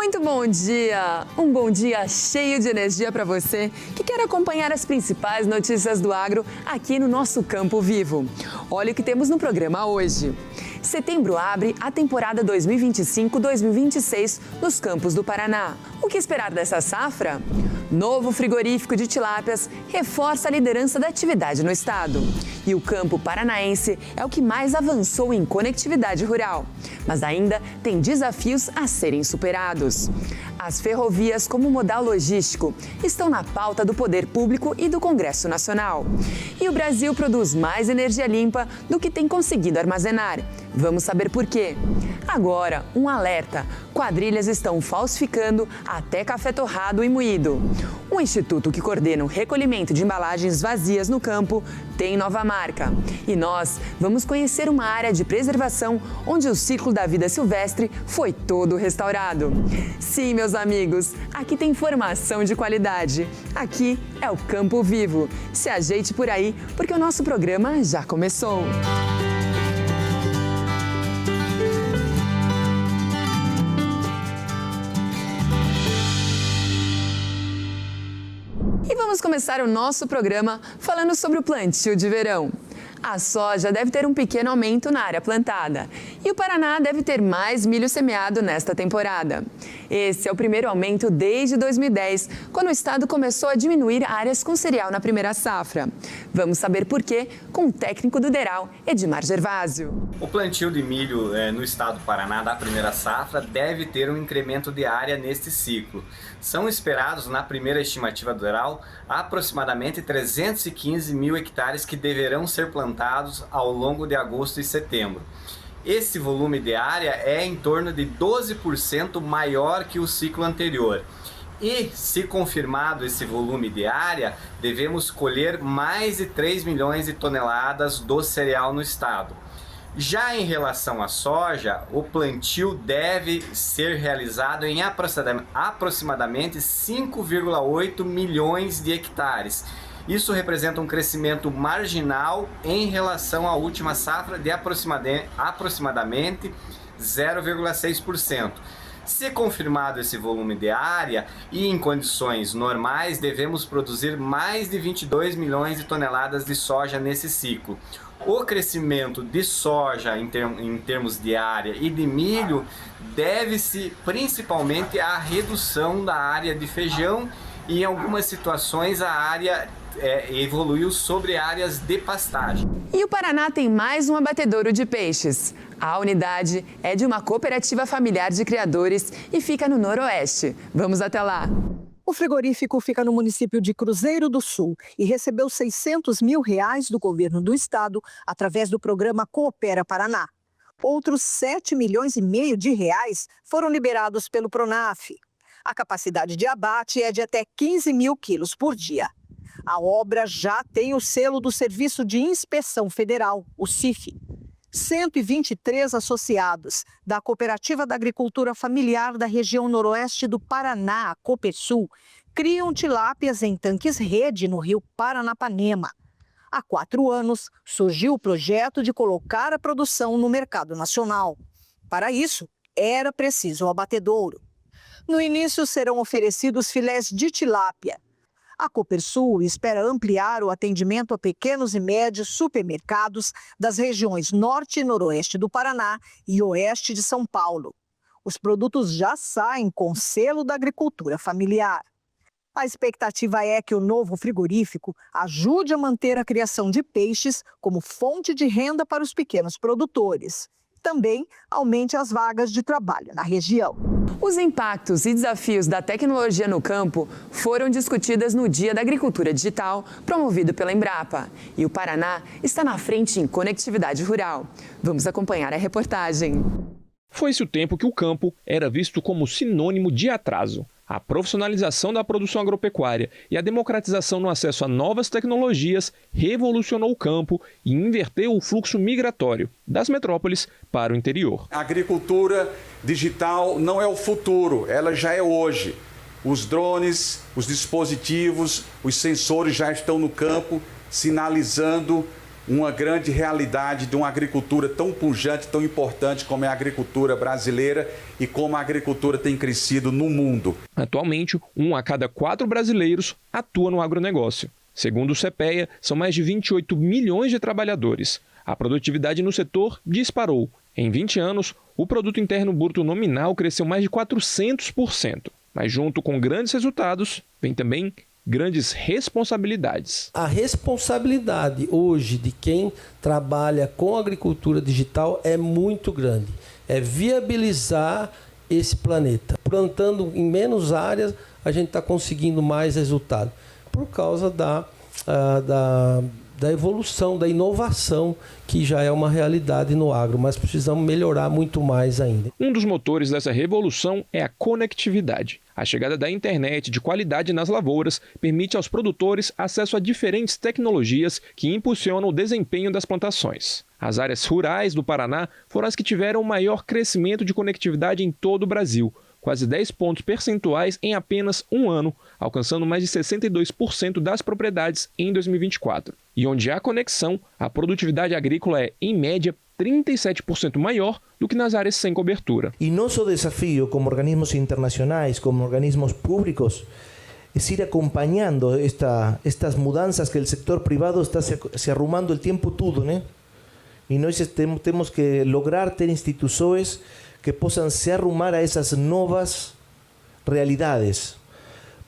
Muito bom dia! Um bom dia cheio de energia para você que quer acompanhar as principais notícias do agro aqui no nosso Campo Vivo. Olha o que temos no programa hoje. Setembro abre a temporada 2025-2026 nos campos do Paraná. O que esperar dessa safra? Novo frigorífico de tilápias reforça a liderança da atividade no estado. E o campo paranaense é o que mais avançou em conectividade rural. Mas ainda tem desafios a serem superados. As ferrovias como modal logístico estão na pauta do poder público e do Congresso Nacional. E o Brasil produz mais energia limpa do que tem conseguido armazenar. Vamos saber por quê. Agora, um alerta: quadrilhas estão falsificando até café torrado e moído. O instituto que coordena o recolhimento de embalagens vazias no campo tem nova marca. E nós vamos conhecer uma área de preservação onde o ciclo da vida silvestre foi todo restaurado. Sim, meus amigos, aqui tem informação de qualidade. Aqui é o Campo Vivo. Se ajeite por aí, porque o nosso programa já começou. E vamos começar o nosso programa falando sobre o plantio de verão. A soja deve ter um pequeno aumento na área plantada e o Paraná deve ter mais milho semeado nesta temporada. Esse é o primeiro aumento desde 2010, quando o estado começou a diminuir áreas com cereal na primeira safra. Vamos saber por quê com o técnico do DERAL, Edmar Gervásio. O plantio de milho no estado do Paraná da primeira safra deve ter um incremento de área neste ciclo. São esperados, na primeira estimativa do DERAL, aproximadamente 315 mil hectares que deverão ser plantados ao longo de agosto e setembro. Esse volume de área é em torno de 12% maior que o ciclo anterior. E, se confirmado esse volume de área, devemos colher mais de 3 milhões de toneladas do cereal no estado. Já em relação à soja, o plantio deve ser realizado em aproximadamente 5,8 milhões de hectares. Isso representa um crescimento marginal em relação à última safra de aproximadamente 0,6%. Se confirmado esse volume de área e em condições normais, devemos produzir mais de 22 milhões de toneladas de soja nesse ciclo. O crescimento de soja em termos de área e de milho deve-se principalmente à redução da área de feijão e em algumas situações a área evoluiu sobre áreas de pastagem. E o Paraná tem mais um abatedouro de peixes. A unidade é de uma cooperativa familiar de criadores e fica no Noroeste. Vamos até lá. O frigorífico fica no município de Cruzeiro do Sul e recebeu R$600 mil do governo do estado através do programa Coopera Paraná. Outros R$7,5 milhões foram liberados pelo Pronaf. A capacidade de abate é de até 15 mil quilos por dia. A obra já tem o selo do Serviço de Inspeção Federal, o CIF. 123 associados da Cooperativa da Agricultura Familiar da região noroeste do Paraná, a Copersul, criam tilápias em tanques-rede no rio Paranapanema. Há 4 anos, surgiu o projeto de colocar a produção no mercado nacional. Para isso, era preciso o abatedouro. No início, serão oferecidos filés de tilápia. A Copersul espera ampliar o atendimento a pequenos e médios supermercados das regiões norte e noroeste do Paraná e oeste de São Paulo. Os produtos já saem com selo da agricultura familiar. A expectativa é que o novo frigorífico ajude a manter a criação de peixes como fonte de renda para os pequenos produtores. Também aumente as vagas de trabalho na região. Os impactos e desafios da tecnologia no campo foram discutidas no Dia da Agricultura Digital, promovido pela Embrapa. E o Paraná está na frente em conectividade rural. Vamos acompanhar a reportagem. Foi-se o tempo que o campo era visto como sinônimo de atraso. A profissionalização da produção agropecuária e a democratização no acesso a novas tecnologias revolucionou o campo e inverteu o fluxo migratório das metrópoles para o interior. A agricultura digital não é o futuro, ela já é hoje. Os drones, os dispositivos, os sensores já estão no campo, sinalizando uma grande realidade de uma agricultura tão pujante, tão importante como é a agricultura brasileira e como a agricultura tem crescido no mundo. Atualmente, 1 a cada 4 brasileiros atua no agronegócio. Segundo o CPEA, são mais de 28 milhões de trabalhadores. A produtividade no setor disparou. Em 20 anos, o Produto Interno Bruto nominal cresceu mais de 400%. Mas junto com grandes resultados, vem também grandes responsabilidades. A responsabilidade hoje de quem trabalha com agricultura digital é muito grande. É viabilizar esse planeta. Plantando em menos áreas, a gente está conseguindo mais resultado. Por causa da evolução, da inovação, que já é uma realidade no agro, mas precisamos melhorar muito mais ainda. Um dos motores dessa revolução é a conectividade. A chegada da internet de qualidade nas lavouras permite aos produtores acesso a diferentes tecnologias que impulsionam o desempenho das plantações. As áreas rurais do Paraná foram as que tiveram o maior crescimento de conectividade em todo o Brasil, quase 10 pontos percentuais em apenas um ano, alcançando mais de 62% das propriedades em 2024. E onde há conexão, a produtividade agrícola é, em média, 37% maior do que nas áreas sem cobertura. E nosso desafio como organismos internacionais, como organismos públicos, é ir acompanhando estas mudanças que o setor privado está se arrumando o tempo todo, né? E nós temos que lograr ter instituições que possam se arrumar a essas novas realidades,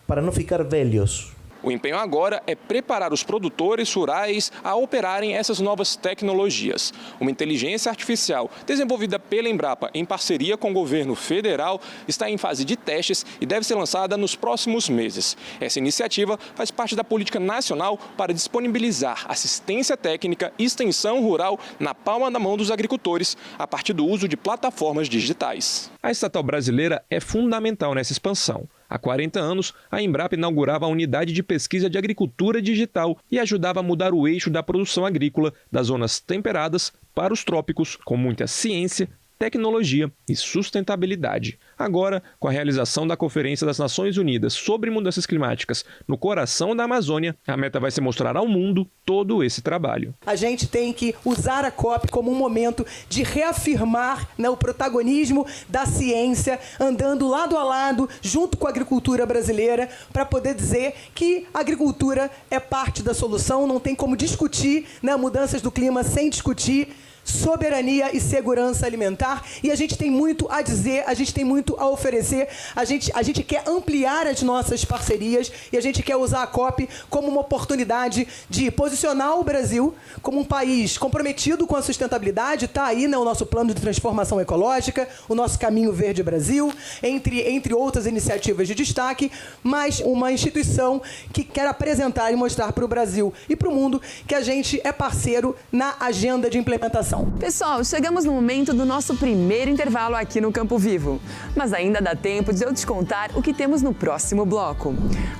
para não ficar velhos. O empenho agora é preparar os produtores rurais a operarem essas novas tecnologias. Uma inteligência artificial desenvolvida pela Embrapa em parceria com o governo federal está em fase de testes e deve ser lançada nos próximos meses. Essa iniciativa faz parte da política nacional para disponibilizar assistência técnica e extensão rural na palma da mão dos agricultores, a partir do uso de plataformas digitais. A estatal brasileira é fundamental nessa expansão. Há 40 anos, a Embrapa inaugurava a unidade de pesquisa de agricultura digital e ajudava a mudar o eixo da produção agrícola das zonas temperadas para os trópicos, com muita ciência, tecnologia e sustentabilidade. Agora, com a realização da Conferência das Nações Unidas sobre Mudanças Climáticas no coração da Amazônia, a meta vai ser mostrar ao mundo todo esse trabalho. A gente tem que usar a COP como um momento de reafirmar, né, o protagonismo da ciência, andando lado a lado, junto com a agricultura brasileira, para poder dizer que a agricultura é parte da solução, não tem como discutir, né, mudanças do clima sem discutir soberania e segurança alimentar, e a gente tem muito a dizer, a gente tem muito a oferecer, a gente quer ampliar as nossas parcerias e a gente quer usar a COP como uma oportunidade de posicionar o Brasil como um país comprometido com a sustentabilidade. Está aí, né, o nosso plano de transformação ecológica, o nosso Caminho Verde Brasil, entre outras iniciativas de destaque, mas uma instituição que quer apresentar e mostrar para o Brasil e para o mundo que a gente é parceiro na agenda de implementação. Pessoal, chegamos no momento do nosso primeiro intervalo aqui no Campo Vivo. Mas ainda dá tempo de eu te contar o que temos no próximo bloco.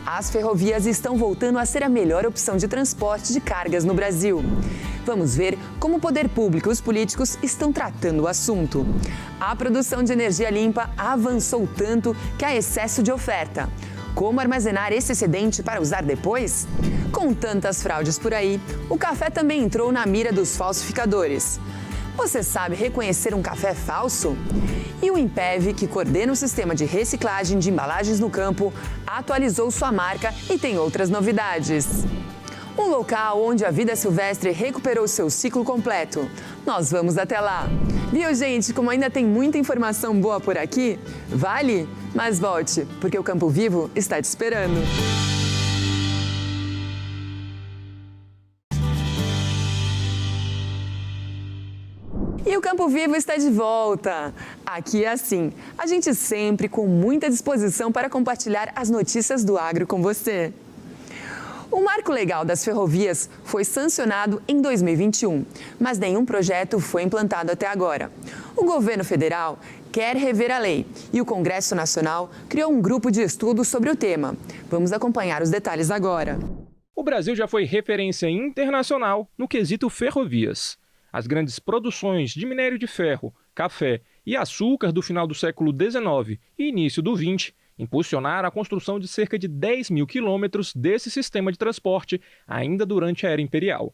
As ferrovias estão voltando a ser a melhor opção de transporte de cargas no Brasil. Vamos ver como o poder público e os políticos estão tratando o assunto. A produção de energia limpa avançou tanto que há excesso de oferta. Como armazenar esse excedente para usar depois? Com tantas fraudes por aí, o café também entrou na mira dos falsificadores. Você sabe reconhecer um café falso? E o Impev, que coordena o sistema de reciclagem de embalagens no campo, atualizou sua marca e tem outras novidades. Um local onde a vida silvestre recuperou seu ciclo completo. Nós vamos até lá. Viu, gente, como ainda tem muita informação boa por aqui? Vale? Mas volte, porque o Campo Vivo está te esperando. E o Campo Vivo está de volta. Aqui é assim, a gente sempre com muita disposição para compartilhar as notícias do agro com você. O Marco Legal das Ferrovias foi sancionado em 2021, mas nenhum projeto foi implantado até agora. O governo federal quer rever a lei e o Congresso Nacional criou um grupo de estudo sobre o tema. Vamos acompanhar os detalhes agora. O Brasil já foi referência internacional no quesito ferrovias. As grandes produções de minério de ferro, café e açúcar do final do século XIX e início do XX impulsionaram a construção de cerca de 10 mil quilômetros desse sistema de transporte ainda durante a Era Imperial.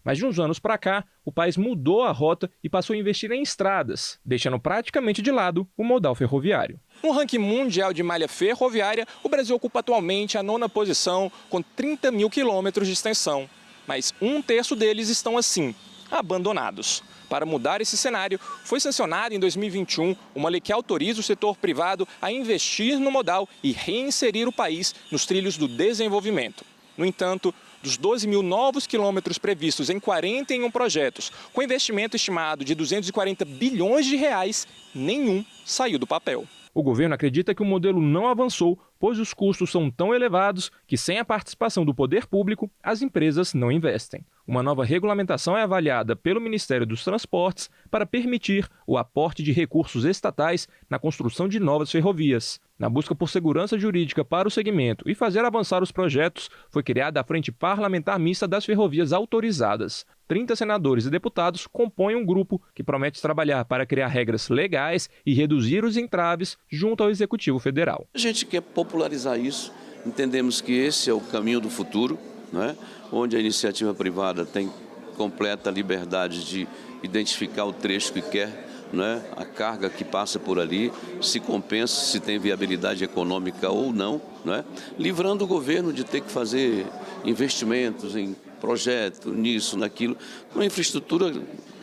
Mas de uns anos para cá, o país mudou a rota e passou a investir em estradas, deixando praticamente de lado o modal ferroviário. No ranking mundial de malha ferroviária, o Brasil ocupa atualmente a 9ª posição, com 30 mil quilômetros de extensão. Mas 1/3 deles estão assim, abandonados. Para mudar esse cenário, foi sancionada em 2021 uma lei que autoriza o setor privado a investir no modal e reinserir o país nos trilhos do desenvolvimento. No entanto, dos 12 mil novos quilômetros previstos em 41 projetos, com investimento estimado de 240 bilhões de reais, nenhum saiu do papel. O governo acredita que o modelo não avançou, pois os custos são tão elevados que, sem a participação do poder público, as empresas não investem. Uma nova regulamentação é avaliada pelo Ministério dos Transportes para permitir o aporte de recursos estatais na construção de novas ferrovias. Na busca por segurança jurídica para o segmento e fazer avançar os projetos, foi criada a Frente Parlamentar Mista das Ferrovias Autorizadas. 30 senadores e deputados compõem um grupo que promete trabalhar para criar regras legais e reduzir os entraves junto ao Executivo Federal. A gente quer popularizar isso, entendemos que esse é o caminho do futuro, não é? Onde a iniciativa privada tem completa liberdade de identificar o trecho que quer, não é? A carga que passa por ali, se compensa, se tem viabilidade econômica ou não, é? Livrando o governo de ter que fazer investimentos em projeto, nisso, naquilo, uma infraestrutura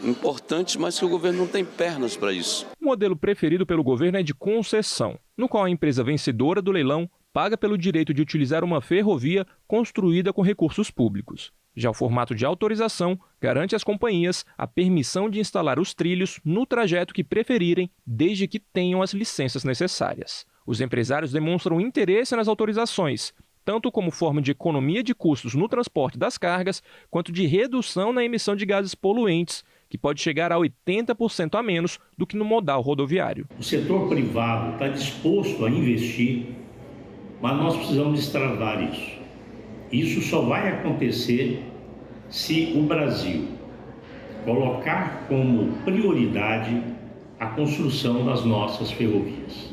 importante, mas que o governo não tem pernas para isso. O modelo preferido pelo governo é de concessão, no qual a empresa vencedora do leilão paga pelo direito de utilizar uma ferrovia construída com recursos públicos. Já o formato de autorização garante às companhias a permissão de instalar os trilhos no trajeto que preferirem, desde que tenham as licenças necessárias. Os empresários demonstram interesse nas autorizações, tanto como forma de economia de custos no transporte das cargas, quanto de redução na emissão de gases poluentes, que pode chegar a 80% a menos do que no modal rodoviário. O setor privado está disposto a investir, mas nós precisamos destravar isso. Isso só vai acontecer se o Brasil colocar como prioridade a construção das nossas ferrovias.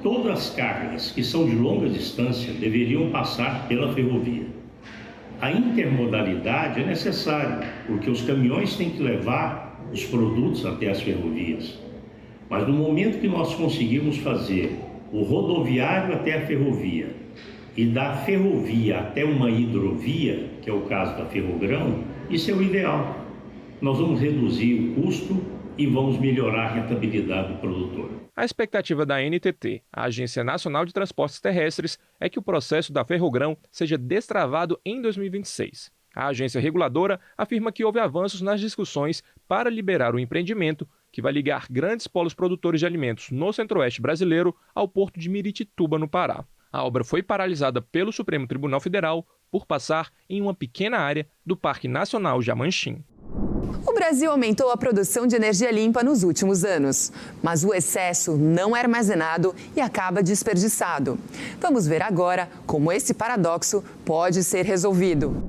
Todas as cargas que são de longa distância deveriam passar pela ferrovia. A intermodalidade é necessária, porque os caminhões têm que levar os produtos até as ferrovias. Mas no momento que nós conseguirmos fazer o rodoviário até a ferrovia e da ferrovia até uma hidrovia, que é o caso da Ferrogrão, isso é o ideal. Nós vamos reduzir o custo e vamos melhorar a rentabilidade do produtor. A expectativa da NTT, a Agência Nacional de Transportes Terrestres, é que o processo da Ferrogrão seja destravado em 2026. A agência reguladora afirma que houve avanços nas discussões para liberar o empreendimento, que vai ligar grandes polos produtores de alimentos no centro-oeste brasileiro ao porto de Miritituba, no Pará. A obra foi paralisada pelo Supremo Tribunal Federal por passar em uma pequena área do Parque Nacional Jamanchim. O Brasil aumentou a produção de energia limpa nos últimos anos, mas o excesso não é armazenado e acaba desperdiçado. Vamos ver agora como esse paradoxo pode ser resolvido.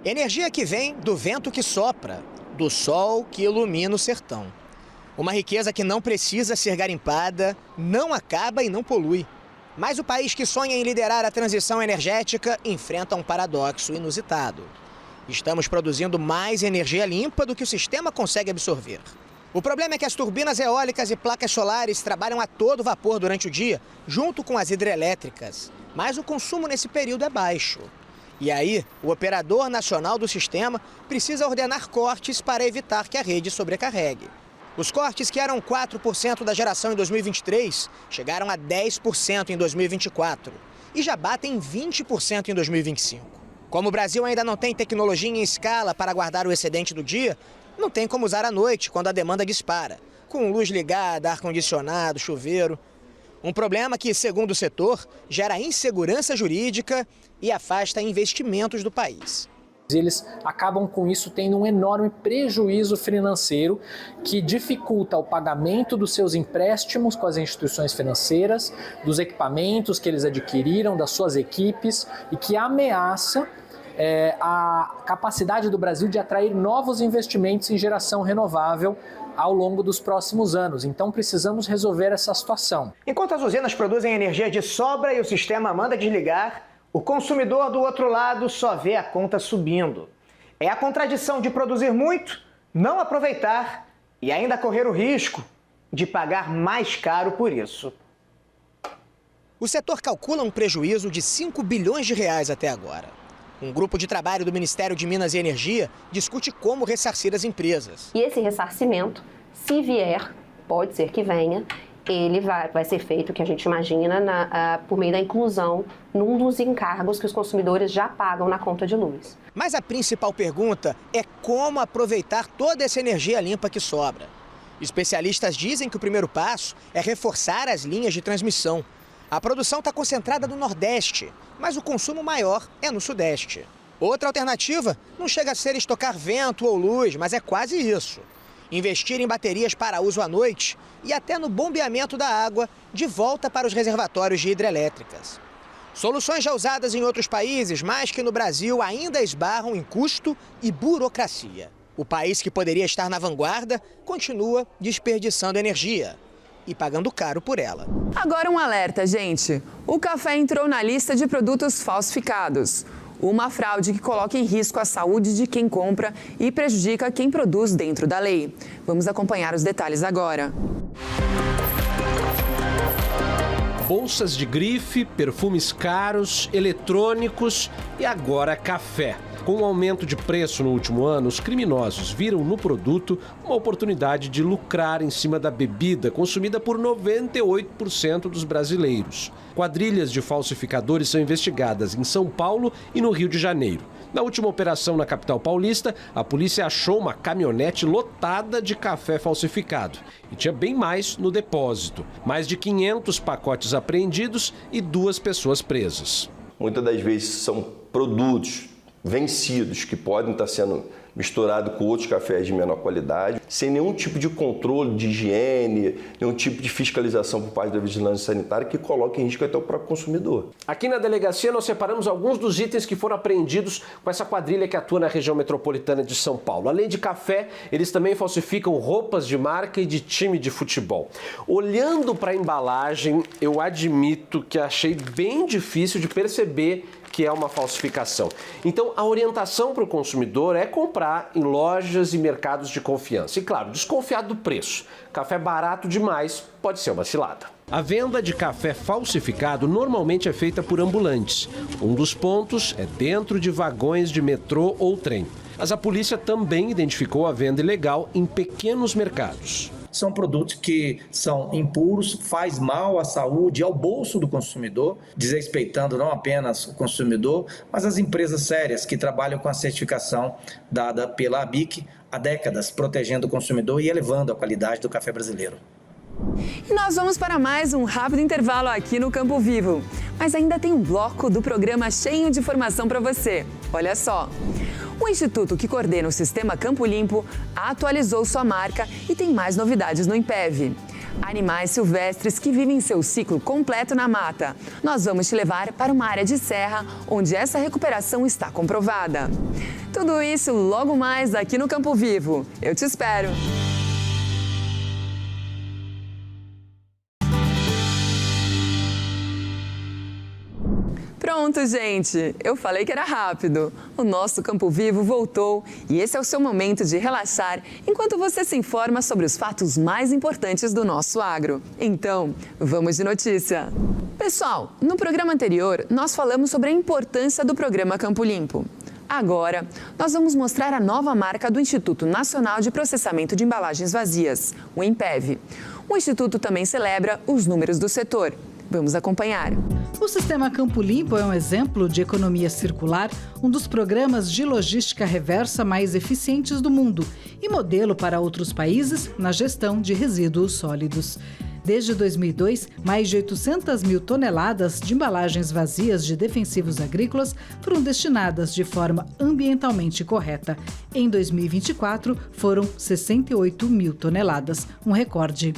Energia que vem do vento que sopra, do sol que ilumina o sertão. Uma riqueza que não precisa ser garimpada, não acaba e não polui. Mas o país que sonha em liderar a transição energética enfrenta um paradoxo inusitado. Estamos produzindo mais energia limpa do que o sistema consegue absorver. O problema é que as turbinas eólicas e placas solares trabalham a todo vapor durante o dia, junto com as hidrelétricas. Mas o consumo nesse período é baixo. E aí, o operador nacional do sistema precisa ordenar cortes para evitar que a rede sobrecarregue. Os cortes, que eram 4% da geração em 2023, chegaram a 10% em 2024 e já batem 20% em 2025. Como o Brasil ainda não tem tecnologia em escala para guardar o excedente do dia, não tem como usar à noite, quando a demanda dispara, com luz ligada, ar-condicionado, chuveiro. Um problema que, segundo o setor, gera insegurança jurídica e afasta investimentos do país. Eles acabam com isso tendo um enorme prejuízo financeiro que dificulta o pagamento dos seus empréstimos com as instituições financeiras, dos equipamentos que eles adquiriram, das suas equipes e que ameaça a capacidade do Brasil de atrair novos investimentos em geração renovável ao longo dos próximos anos. Então precisamos resolver essa situação. Enquanto as usinas produzem energia de sobra e o sistema manda desligar, o consumidor do outro lado só vê a conta subindo. É a contradição de produzir muito, não aproveitar e ainda correr o risco de pagar mais caro por isso. O setor calcula um prejuízo de 5 bilhões de reais até agora. Um grupo de trabalho do Ministério de Minas e Energia discute como ressarcir as empresas. E esse ressarcimento, se vier, pode ser que venha, ele vai ser feito, que a gente imagina, por meio da inclusão num dos encargos que os consumidores já pagam na conta de luz. Mas a principal pergunta é como aproveitar toda essa energia limpa que sobra. Especialistas dizem que o primeiro passo é reforçar as linhas de transmissão. A produção está concentrada no Nordeste, mas o consumo maior é no Sudeste. Outra alternativa não chega a ser estocar vento ou luz, mas é quase isso. Investir em baterias para uso à noite e até no bombeamento da água de volta para os reservatórios de hidrelétricas. Soluções já usadas em outros países, mas que no Brasil ainda esbarram em custo e burocracia. O país que poderia estar na vanguarda continua desperdiçando energia e pagando caro por ela. Agora um alerta, gente. O café entrou na lista de produtos falsificados. Uma fraude que coloca em risco a saúde de quem compra e prejudica quem produz dentro da lei. Vamos acompanhar os detalhes agora. Bolsas de grife, perfumes caros, eletrônicos e agora café. Com o aumento de preço no último ano, os criminosos viram no produto uma oportunidade de lucrar em cima da bebida consumida por 98% dos brasileiros. Quadrilhas de falsificadores são investigadas em São Paulo e no Rio de Janeiro. Na última operação na capital paulista, a polícia achou uma caminhonete lotada de café falsificado. E tinha bem mais no depósito. Mais de 500 pacotes apreendidos e 2 pessoas presas. Muitas das vezes são produtos vencidos que podem estar sendo misturados com outros cafés de menor qualidade, sem nenhum tipo de controle de higiene, nenhum tipo de fiscalização por parte da vigilância sanitária que coloque em risco até o próprio consumidor. Aqui na delegacia nós separamos alguns dos itens que foram apreendidos com essa quadrilha que atua na região metropolitana de São Paulo. Além de café, eles também falsificam roupas de marca e de time de futebol. Olhando para a embalagem, eu admito que achei bem difícil de perceber que é uma falsificação. Então, a orientação para o consumidor é comprar em lojas e mercados de confiança. E, claro, desconfiar do preço. Café barato demais pode ser uma cilada. A venda de café falsificado normalmente é feita por ambulantes. Um dos pontos é dentro de vagões de metrô ou trem. Mas a polícia também identificou a venda ilegal em pequenos mercados. São produtos que são impuros, faz mal à saúde e ao bolso do consumidor, desrespeitando não apenas o consumidor, mas as empresas sérias que trabalham com a certificação dada pela ABIC há décadas, protegendo o consumidor e elevando a qualidade do café brasileiro. E nós vamos para mais um rápido intervalo aqui no Campo Vivo. Mas ainda tem um bloco do programa cheio de informação para você. Olha só. O instituto que coordena o sistema Campo Limpo atualizou sua marca e tem mais novidades no INPEV. Animais silvestres que vivem seu ciclo completo na mata. Nós vamos te levar para uma área de serra onde essa recuperação está comprovada. Tudo isso logo mais aqui no Campo Vivo. Eu te espero! Pronto, gente! Eu falei que era rápido. O nosso Campo Vivo voltou e esse é o seu momento de relaxar enquanto você se informa sobre os fatos mais importantes do nosso agro. Então, vamos de notícia! Pessoal, no programa anterior, nós falamos sobre a importância do programa Campo Limpo. Agora, nós vamos mostrar a nova marca do Instituto Nacional de Processamento de Embalagens Vazias, o INPEV. O Instituto também celebra os números do setor. Vamos acompanhar. O Sistema Campo Limpo é um exemplo de economia circular, um dos programas de logística reversa mais eficientes do mundo e modelo para outros países na gestão de resíduos sólidos. Desde 2002, mais de 800 mil toneladas de embalagens vazias de defensivos agrícolas foram destinadas de forma ambientalmente correta. Em 2024, foram 68 mil toneladas, um recorde.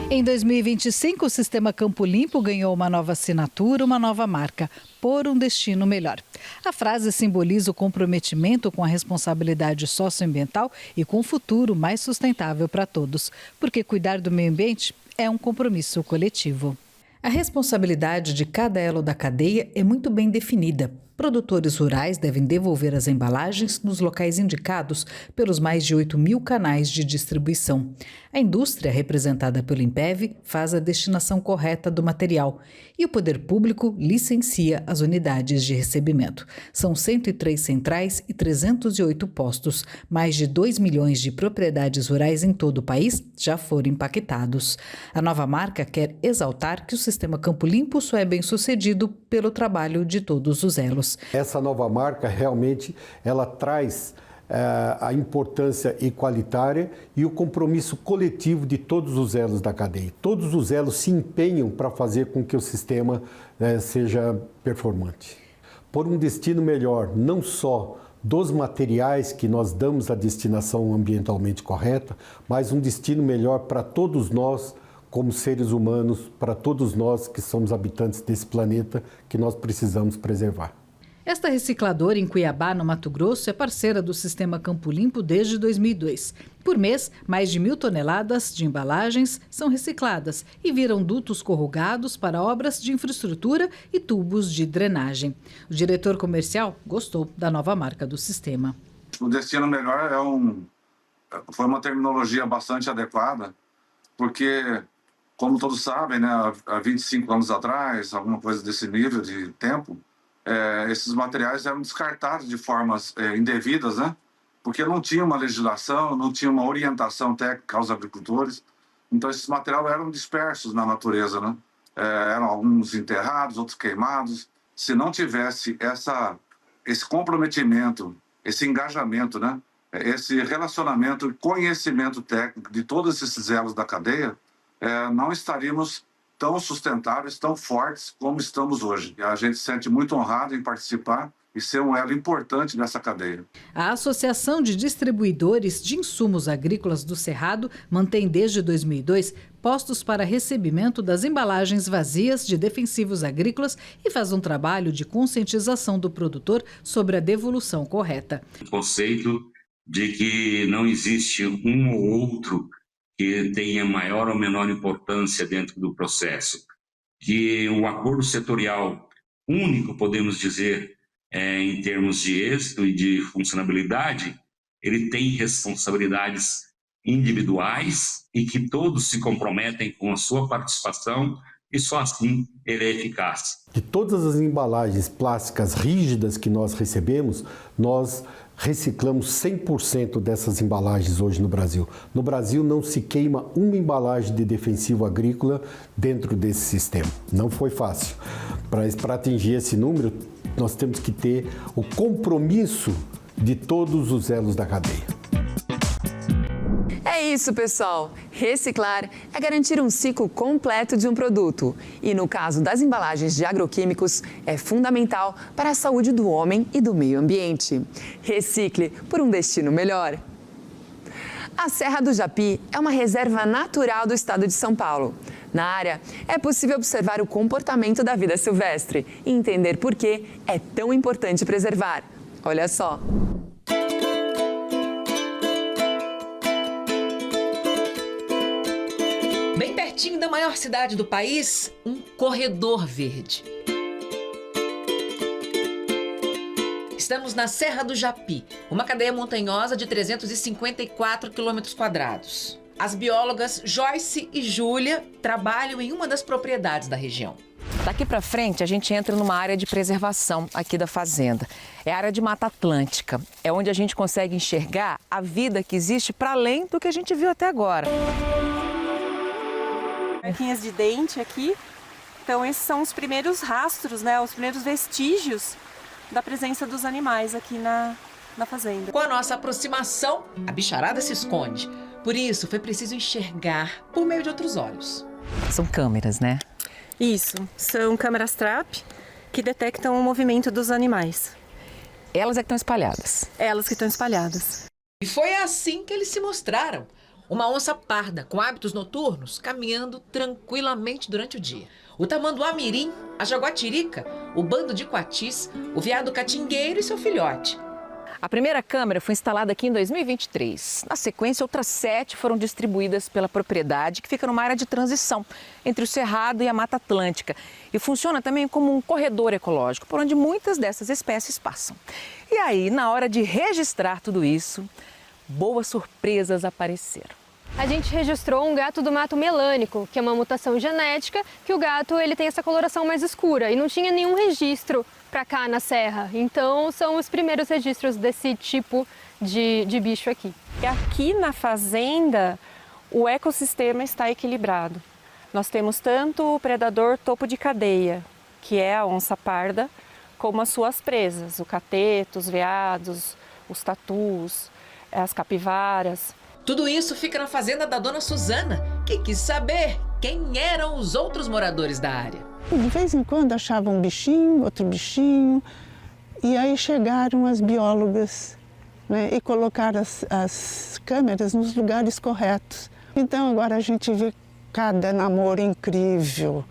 Em Em 2025, o Sistema Campo Limpo ganhou uma nova assinatura, uma nova marca, Por um Destino Melhor. A frase simboliza o comprometimento com a responsabilidade socioambiental e com um futuro mais sustentável para todos, porque cuidar do meio ambiente é um compromisso coletivo. A responsabilidade de cada elo da cadeia é muito bem definida. Produtores rurais devem devolver as embalagens nos locais indicados pelos mais de 8.000 canais de distribuição. A indústria, representada pelo INPEV, faz a destinação correta do material e o poder público licencia as unidades de recebimento. São 103 centrais e 308 postos. Mais de 2 milhões de propriedades rurais em todo o país já foram impactados. A nova marca quer exaltar que o Sistema Campo Limpo só é bem sucedido pelo trabalho de todos os elos. Essa nova marca realmente ela traz a importância igualitária e o compromisso coletivo de todos os elos da cadeia. Todos os elos se empenham para fazer com que o sistema seja performante. Por um destino melhor, não só dos materiais que nós damos à destinação ambientalmente correta, mas um destino melhor para todos nós, como seres humanos, para todos nós que somos habitantes desse planeta que nós precisamos preservar. Esta recicladora em Cuiabá, no Mato Grosso, é parceira do Sistema Campo Limpo desde 2002. Por mês, mais de 1.000 toneladas de embalagens são recicladas e viram dutos corrugados para obras de infraestrutura e tubos de drenagem. O diretor comercial gostou da nova marca do sistema. O Destino Melhor foi uma terminologia bastante adequada, porque, como todos sabem, né, há 25 anos atrás, alguma coisa desse nível de tempo, esses materiais eram descartados de formas indevidas, né? Porque não tinha uma legislação, não tinha uma orientação técnica aos agricultores. Então, esses materiais eram dispersos na natureza, né? Eram alguns enterrados, outros queimados. Se não tivesse esse comprometimento, esse engajamento, né? Esse relacionamento e conhecimento técnico de todos esses elos da cadeia, não estaríamos tão sustentáveis, tão fortes como estamos hoje. A gente se sente muito honrado em participar e ser um elo importante nessa cadeia. A Associação de Distribuidores de Insumos Agrícolas do Cerrado mantém desde 2002 postos para recebimento das embalagens vazias de defensivos agrícolas e faz um trabalho de conscientização do produtor sobre a devolução correta. O conceito de que não existe um ou outro que tenha maior ou menor importância dentro do processo, que o acordo setorial único, podemos dizer, em termos de êxito e de funcionabilidade, ele tem responsabilidades individuais e que todos se comprometem com a sua participação e só assim ele é eficaz. De todas as embalagens plásticas rígidas que nós recebemos, nós reciclamos 100% dessas embalagens hoje no Brasil. No Brasil não se queima uma embalagem de defensivo agrícola dentro desse sistema. Não foi fácil. Para atingir esse número, nós temos que ter o compromisso de todos os elos da cadeia. É isso, pessoal. Reciclar é garantir um ciclo completo de um produto. E no caso das embalagens de agroquímicos, é fundamental para a saúde do homem e do meio ambiente. Recicle por um destino melhor. A Serra do Japi é uma reserva natural do estado de São Paulo. Na área, é possível observar o comportamento da vida silvestre e entender por que é tão importante preservar. Olha só. Bem pertinho da maior cidade do país, um corredor verde. Estamos na Serra do Japi, uma cadeia montanhosa de 354 quilômetros quadrados. As biólogas Joyce e Júlia trabalham em uma das propriedades da região. Daqui para frente, a gente entra numa área de preservação aqui da fazenda. É a área de Mata Atlântica. É onde a gente consegue enxergar a vida que existe para além do que a gente viu até agora. Marquinhas de dente aqui. Então esses são os primeiros rastros, né? Os primeiros vestígios da presença dos animais aqui na fazenda. Com a nossa aproximação, a bicharada se esconde. Por isso, foi preciso enxergar por meio de outros olhos. São câmeras, né? Isso, são câmeras trap que detectam o movimento dos animais. Elas é que estão espalhadas? Elas que estão espalhadas. E foi assim que eles se mostraram. Uma onça parda com hábitos noturnos caminhando tranquilamente durante o dia. O tamanduá-mirim, a jaguatirica, o bando de coatis, o veado catingueiro e seu filhote. A primeira câmera foi instalada aqui em 2023. Na sequência, outras 7 foram distribuídas pela propriedade, que fica numa área de transição entre o Cerrado e a Mata Atlântica. E funciona também como um corredor ecológico, por onde muitas dessas espécies passam. E aí, na hora de registrar tudo isso, boas surpresas apareceram. A gente registrou um gato do mato melânico, que é uma mutação genética, que o gato ele tem essa coloração mais escura e não tinha nenhum registro para cá na serra. Então são os primeiros registros desse tipo de bicho aqui. E aqui na fazenda o ecossistema está equilibrado. Nós temos tanto o predador topo de cadeia, que é a onça parda, como as suas presas, o cateto, os veados, os tatus, as capivaras. Tudo isso fica na fazenda da dona Suzana, que quis saber quem eram os outros moradores da área. De vez em quando achava um bichinho, outro bichinho, e aí chegaram as biólogas, né, e colocaram as câmeras nos lugares corretos. Então agora a gente vê cada namoro incrível,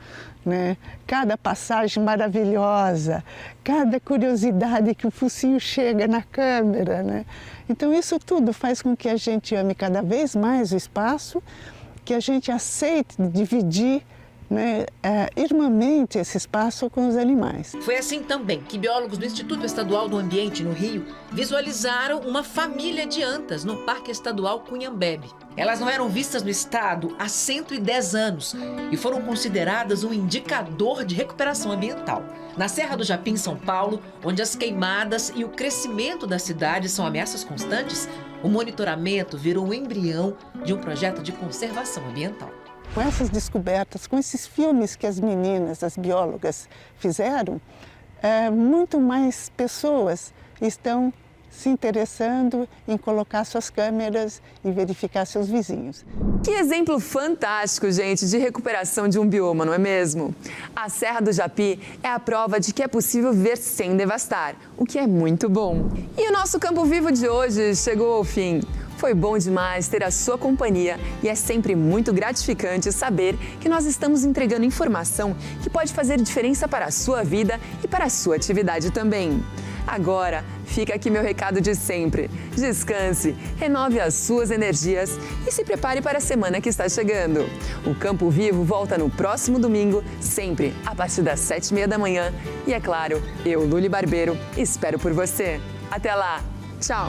né, cada passagem maravilhosa, cada curiosidade que o focinho chega na câmera, né? Então isso tudo faz com que a gente ame cada vez mais o espaço, que a gente aceite dividir, né, irmãmente esse espaço com os animais. Foi assim também que biólogos do Instituto Estadual do Ambiente, no Rio, visualizaram uma família de antas no Parque Estadual Cunhambebe. Elas não eram vistas no estado há 110 anos e foram consideradas um indicador de recuperação ambiental. Na Serra do Japim, em São Paulo, onde as queimadas e o crescimento da cidade são ameaças constantes, o monitoramento virou um embrião de um projeto de conservação ambiental. Com essas descobertas, com esses filmes que as meninas, as biólogas fizeram, muito mais pessoas estão se interessando em colocar suas câmeras e verificar seus vizinhos. Que exemplo fantástico, gente, de recuperação de um bioma, não é mesmo? A Serra do Japi é a prova de que é possível ver sem devastar, o que é muito bom. E o nosso Campo Vivo de hoje chegou ao fim. Foi bom demais ter a sua companhia e é sempre muito gratificante saber que nós estamos entregando informação que pode fazer diferença para a sua vida e para a sua atividade também. Agora, fica aqui meu recado de sempre. Descanse, renove as suas energias e se prepare para a semana que está chegando. O Campo Vivo volta no próximo domingo, sempre a partir das 7h30 da manhã. E é claro, eu, Luli Barbeiro, espero por você. Até lá. Tchau.